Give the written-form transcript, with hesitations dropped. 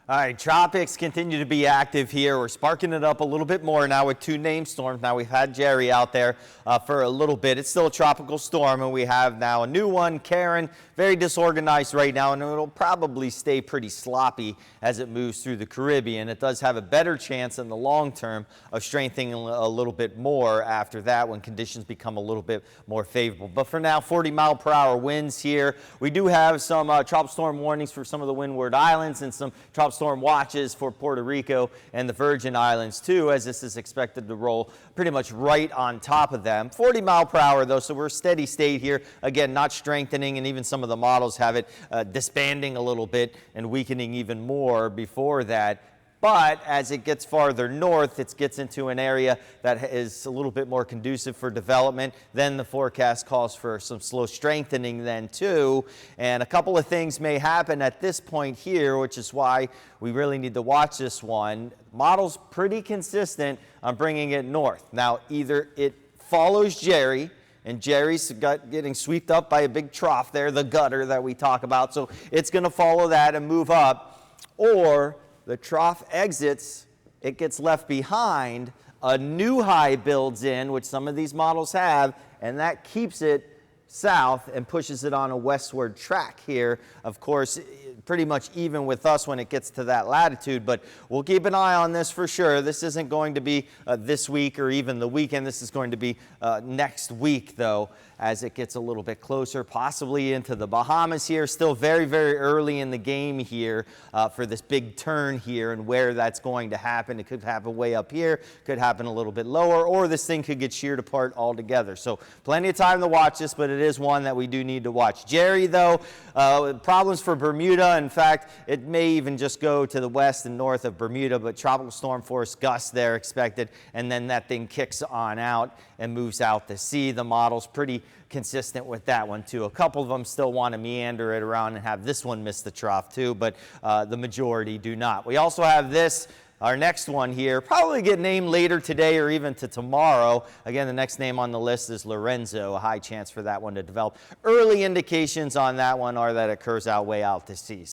All right, Tropics continue to be active here. We're sparking it up a little bit more now with two named storms. Now we've had Jerry out there for a little bit. It's still a tropical storm, and we have now a new one, Karen, very disorganized right now, and it'll probably stay pretty sloppy as it moves through the Caribbean. It does have a better chance in the long term of strengthening a little bit more after that when conditions become a little bit more favorable. But for now, 40-mile-per-hour winds here. We do have some tropical storm warnings for some of the Windward Islands and some tropical storm watches for Puerto Rico and the Virgin Islands too, as this is expected to roll pretty much right on top of them. 40 mile per hour though, so we're steady state here. Again, not strengthening, and even some of the models have it disbanding a little bit and weakening even more before that. But as it gets farther north, it gets into an area that is a little bit more conducive for development. Then the forecast calls for some slow strengthening then too. And a couple of things may happen at this point here, which is why we really need to watch this one. Model's pretty consistent on bringing it north. Now, either it follows Jerry, and Jerry's getting swept up by a big trough there, the gutter that we talk about. So it's going to follow that and move up, or the trough exits, it gets left behind, a new high builds in, which some of these models have, and that keeps it south and pushes it on a westward track here. Of course, pretty much even with us when it gets to that latitude, but we'll keep an eye on this for sure. This isn't going to be this week or even the weekend. This is going to be next week, though, as it gets a little bit closer, possibly into the Bahamas here. Still very, very early in the game here for this big turn here and where that's going to happen. It could happen way up here, could happen a little bit lower, or this thing could get sheared apart altogether. So plenty of time to watch this, but it is one that we do need to watch. Jerry, though, problems for Bermuda. In fact, it may even just go to the west and north of Bermuda, but tropical storm force gusts there expected, and then that thing kicks on out and moves out to sea. The model's pretty consistent with that one too. A couple of them still want to meander it around and have this one miss the trough too, but the majority do not. We also have this, our next one here, probably get named later today or even to tomorrow. Again, the next name on the list is Lorenzo, a high chance for that one to develop. Early indications on that one are that it occurs out way out to sea.